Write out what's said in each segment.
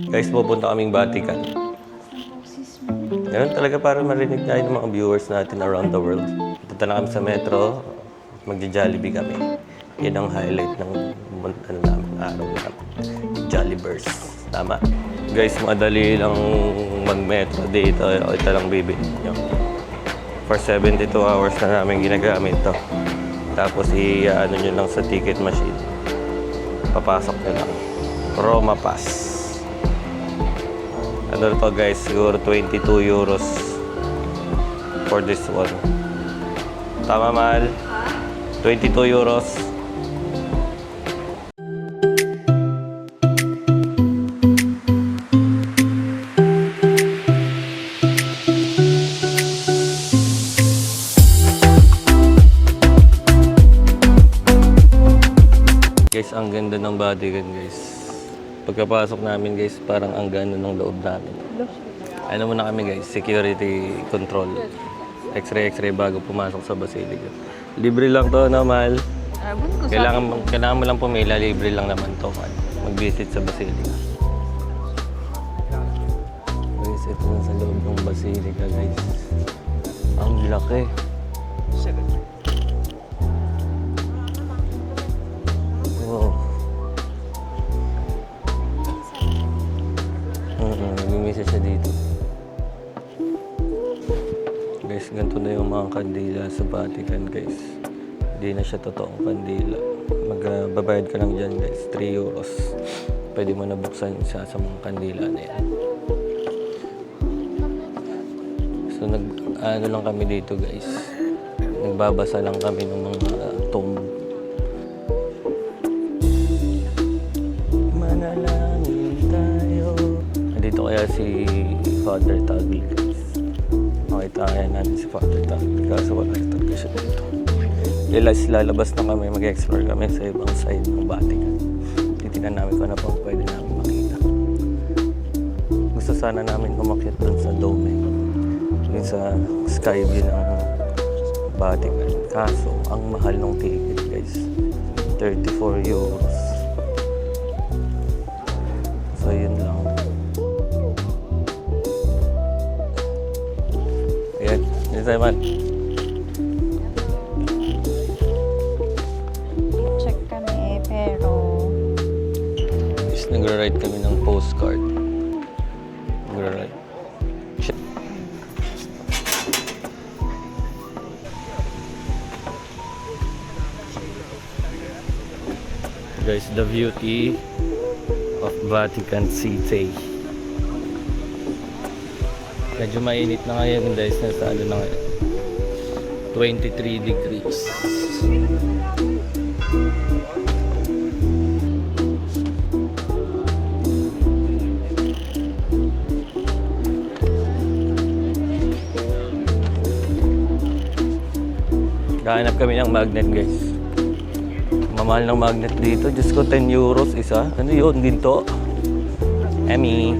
Guys, pupunta kaming Vatican. Ganun talaga para marinig tayo ng mga viewers natin around the world. Punta na kami sa metro, magja-Jollibee kami. Yan ang highlight ng araw na Jolliverse. Tama? Guys, madali lang mag-metro dito. Ito lang bibili nyo. For 72 hours na namin ginagamit to. Tapos i-ano nyo lang sa ticket machine. Papasok nyo lang. Roma Pass. Ano to guys, siguro 22 euros for this one. Tama, mahal? 22 euros. Guys, ang ganda ng Vatican guys. Pagkapasok namin guys, parang ang ganda ng loob namin. Ano muna kami guys, security control. X-ray bago pumasok sa Basilica. Libre lang to, no, mahal? Kailangan mo lang pumila, libre lang naman to, mahal. Mag-visit sa Basilica. Guys, ito na sa loob ng Basilica guys. Ang laki. Wow. Nag-misa siya dito. Guys, ganito na yung mga kandila sa Vatican guys. Hindi na siya totoong kandila. Magbabayad ka lang dyan guys, 3 euros. Pwede mo na buksan siya sa mga kandila na yan. So ano lang kami dito guys. Nagbabasa lang kami ng mga tomb. Manalangin tayo. Nandito kaya si Father Tagle guys. Makita kaya natin si Father Tagle kaso wala talaga siya dito. Lalabas na kami, mag-explore kami sa ibang side ng Vatican. Titignan namin kung ano pang pwede namin makita. Gusto sana namin umakyat dun sa dome, dun sa sky view ng Vatican. Kaso, ang mahal ng ticket guys, 34 euros. So yun lang. Ayan, yun tayo man. Check kami pero Nagra-write kami ng postcard. Nagra-write. Guys, the beauty of Vatican City. Medyo mainit na ngayon guys, nasa ano na ngayon, 23 degrees. Kahanap kami ng magnet guys. Mamahal ng magnet dito. Diyos ko, 10 euros isa. Ano yun? Ginto? Emmy.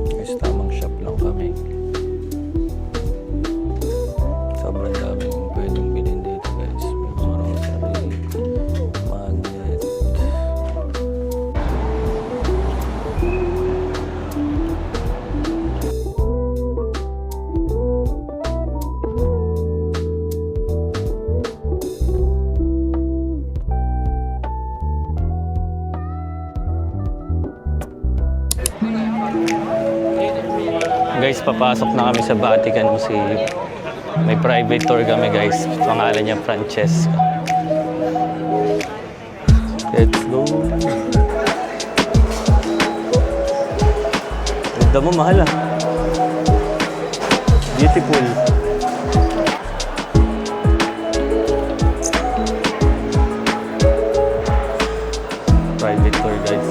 Guys, tamang shop lang kami. Sobrang daming pwedeng bilhin dito guys. May mga rosary, magnet. Guys, papasok na kami sa Vatican Museum. May private tour kami guys. Pangalan niya Francesca. Let's go. Ganda mo, mahal ah. Beautiful. Private tour guys.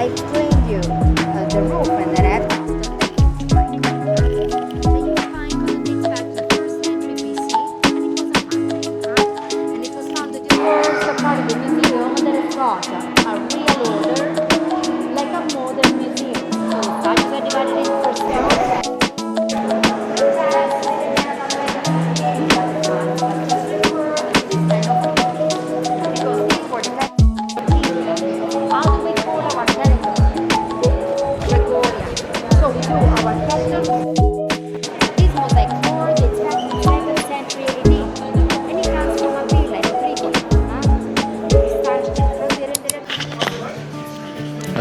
I cleaned you the roof and then after. You find dates back to the first century BC, and it was founded in First, a part of the museum that is got a real order, like a modern museum. So studies are divided into first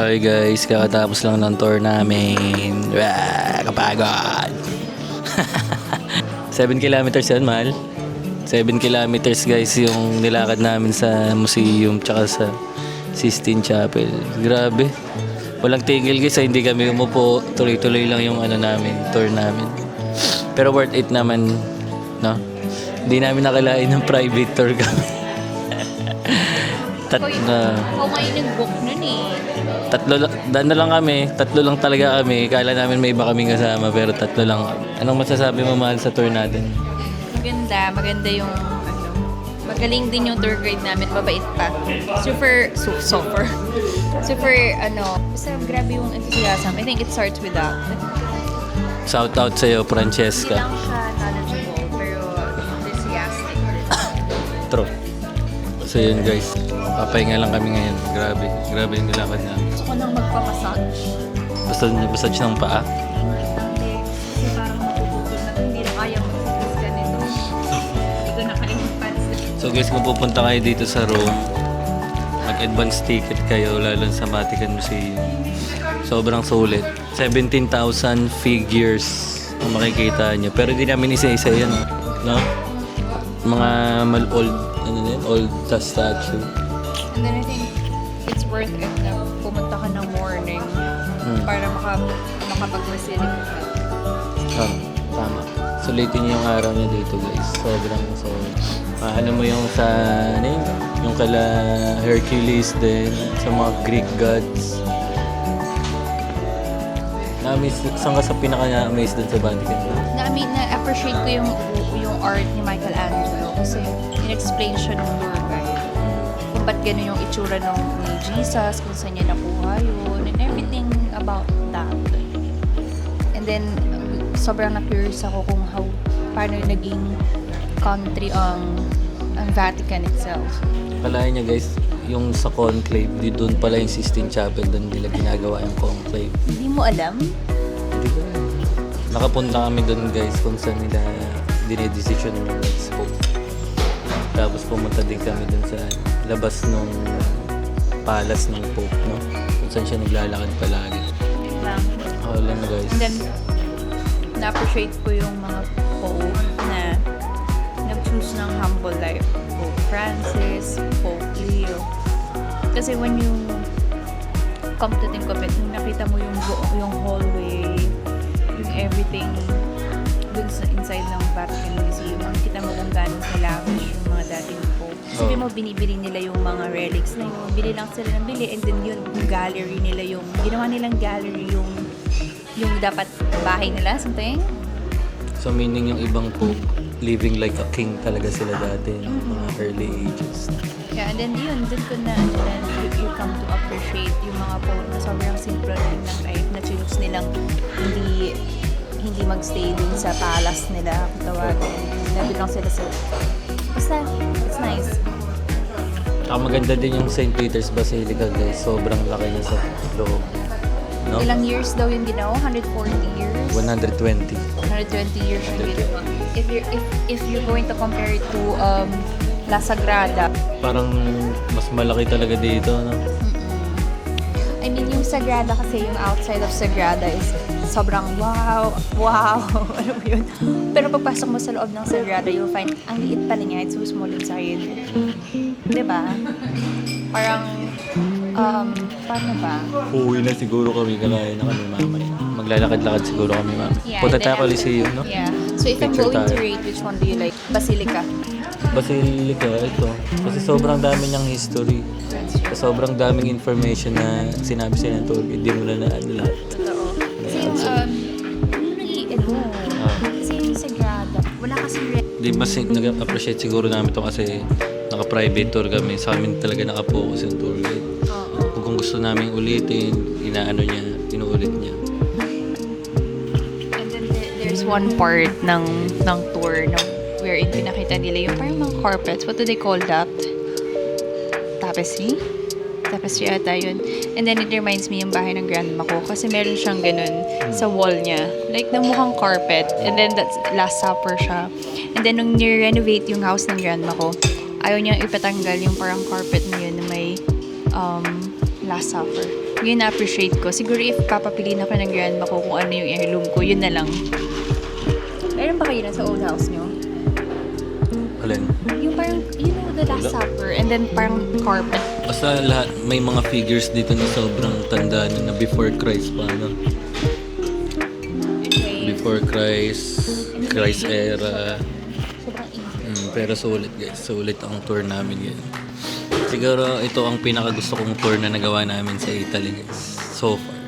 kami guys, kakatapos lang ng tour namin. Kapagod. 7 kilometers yan, mahal. 7 kilometers guys yung nilakad namin sa museum tsaka sa Sistine Chapel. Grabe. Walang tigil guys, hindi kami umupo. Tuloy-tuloy lang yung namin, tour namin. Pero worth it naman, no? Hindi namin nakalain ng private tour kami. Ikaw ngayon nag-book nun eh. Daan na lang kami. Tatlo lang talaga kami. Kala namin may iba kaming kasama pero tatlo lang. Anong masasabi mo, mahal, sa tour natin? Maganda yung magaling din yung tour guide namin, mabait pa. Super, basta grabe yung enthusiasm. I think it starts with that. Shout out sa'yo, Hindi Francesca. lang siya knowledgeable, pero enthusiastic. True. So yun guys, papahinga lang kami ngayon. Grabe yung nilakad namin. Gusto ko nang magpa-massage. Massage ng paa. Hindi, kasi parang matutulog na hindi na kaya mag-focus ka nito. Hindi ko na kaya mag-pants. So guys, kung pupunta kayo dito sa Rome, mag-advance ticket kayo, lalo sa Vatican Museum. Sobrang sulit. 17,000 figures ang makikita nyo. Pero di namin isa-isa yan, no? Mga old statue. And then I think it's worth it na pumunta ka ng morning para makapag-Basilica ka. Tama. Sulitin niyo yung araw niyo dito guys. Sobrang. Ano mo yung sa, yung kala Hercules din, sa mga Greek gods. Saan ka sa pinaka-amaze dun sa Vatican? Na-appreciate ko yung art ni Michelangelo kasi in-explain siya ng tour guide. Kung ba't gano'n yung itsura ni Jesus, kung saan niya nakuha yun, and everything about that. And then, sobrang na-curious ako kung paano naging country ang Vatican itself. Kalahin niya guys, yung sa conclave, doon pala yung Sistine Chapel, doon nila ginagawa yung conclave. Hindi mo alam? Hindi ko alam. Nakapunta kami doon guys kung saan nila dinedesisyon yung next pope. Tapos pumunta din kami doon sa labas ng palace ng pope, no? Kung saan siya naglalakad palagi. Oo lang guys. And then, na-appreciate ko yung mga pope na nag-choose ng humble life. Pope Francis, Pope Leo. Kasi when you come to think of it, nung nakita mo yung hallway, yung everything dun sa inside ng Vatican Museum, makikita mo kung gano'n kalavish yung mga dating pope. Sabi mo, binibili nila yung mga relics na yun. Bili lang sila ng bili, and then yun, yung gallery nila, yung ginawa nilang gallery, yung dapat bahay nila, something. So meaning yung ibang pope, living like a king talaga sila dati, mga early ages. Yeah, and then yun, dun ko na, you come to appreciate yung mga pope na sobrang simple lang ng life, na choose nilang hindi magstay dun sa palace nila, kung tawagin. Nabi lang sila sa... Basta, it's nice. Maganda din yung St. Peter's Basilica guys, sobrang laki niya sa loob. No? Ilang years daw yung ginawa? 140 years? 120. 120 years yung ginawa. If you're going to compare it to La Sagrada. Parang mas malaki talaga dito, no? I mean, yung Sagrada kasi, yung outside of Sagrada is sobrang wow, ano mo yun? Pero pagpasok mo sa loob ng Sagrada, you'll find, ang liit pala niya, it's so small inside. Diba? Parang, paano ba? Uuwi na siguro kami, kalahin na kami mamaya. Maglalakad-lakad siguro kami mamaya. Punta tayo then Coliseum, no? Yeah. So if I'm Picture going to tayo. rate, which one do you like? Basilica. Basilica, ito. Kasi sobrang dami niyang history. Sobrang daming information na sinabi sa'yo ng tour guide. Hindi mo na lahat. Totoo. Kasi kasi yung Sagrada, wala kasi Di mas nag-appreciate siguro namin to kasi naka-private tour kami. Sa amin talaga naka-focus yung tour guide. Kung gusto namin ulitin, inuulit niya. And then there's one part ng tour wherein pinakita nila yung parang mga carpets. What do they call that? Tapestry? Tapestry ata yun. And then it reminds me yung bahay ng grandma ko kasi meron siyang ganun sa wall niya. Like na mukhang carpet. And then that's Last Supper siya. And then nung ni-renovate yung house ng grandma ko, ayaw niyang ipatanggal yung parang carpet na yun na may Last Supper. Yun na-appreciate ko. Siguro if papapiliin ako ng grandma ko kung ano yung heirloom ko, yun na lang. Meron ba kayo na sa old house nyo? Alin? Yung parang, you know, the Last Supper, and then parang carpet. Basta lahat, may mga figures dito na sobrang tanda na before Christ pa, no? Okay. Before Christ era. Sobrang easy. Pero sulit guys, sulit ang tour namin yan. Siguro ito ang pinaka gusto kong tour na nagawa namin sa Italy guys, so far.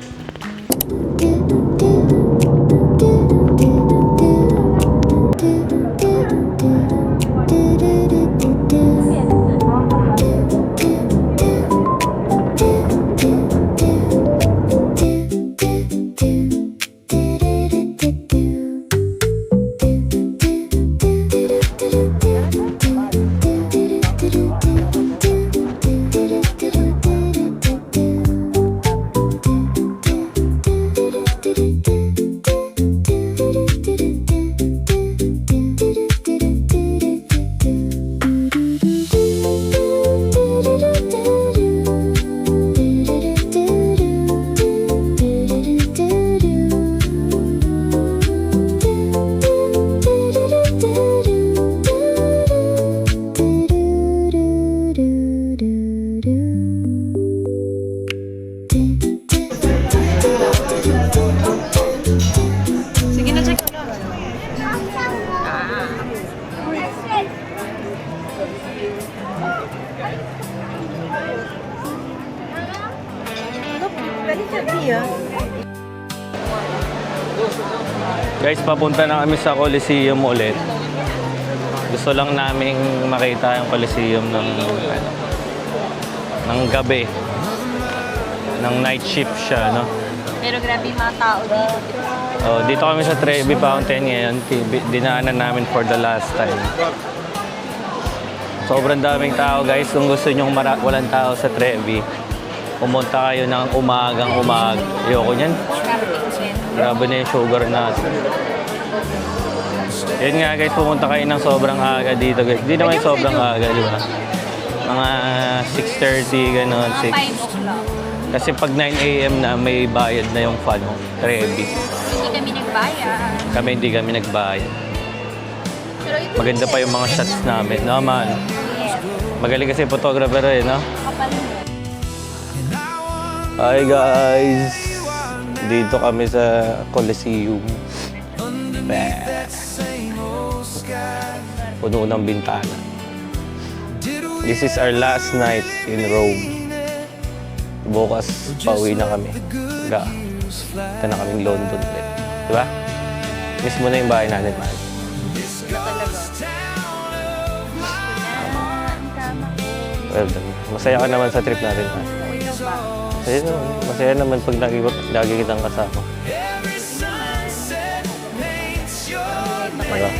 Sige na, check. Guys, papunta na kami sa Coliseum ulit. Gusto lang naming makita yung Coliseum ng gabi. Ng night shift siya, no? Pero grabe yung mga tao dito. Oh, dito kami sa Trevi Fountain ngayon. Dinaanan namin for the last time. Sobrang daming tao guys. Kung gusto nyong walang tao sa Trevi, pumunta kayo ng umagang umaga. Ayoko niyan. Grabe na yung sugar natin. Yun nga guys, pumunta kayo ng sobrang aga dito guys. Di naman sobrang aga, di ba? Mga 6:30, gano'n, 6. 5 o'clock. Kasi pag 9 a.m. na, may bayad na yung Trevi. Hindi kami nagbayad. Hindi kami nagbayad. Pero ito Maganda pa yung mga shots namin. Naman. Magaling kasi photographer eh, no? kapal mo. Hi guys! Dito kami sa Coliseum. Bah. Puno ng bintana. This is our last night in Rome. Bukas, pauwi na kami. Ito na kaming London ulit. Diba? Miss mo na yung bahay natin, man. Well done. Masaya ka naman sa trip natin, man. Ayun naman. Masaya naman pag lagi kitang kasama. Diba?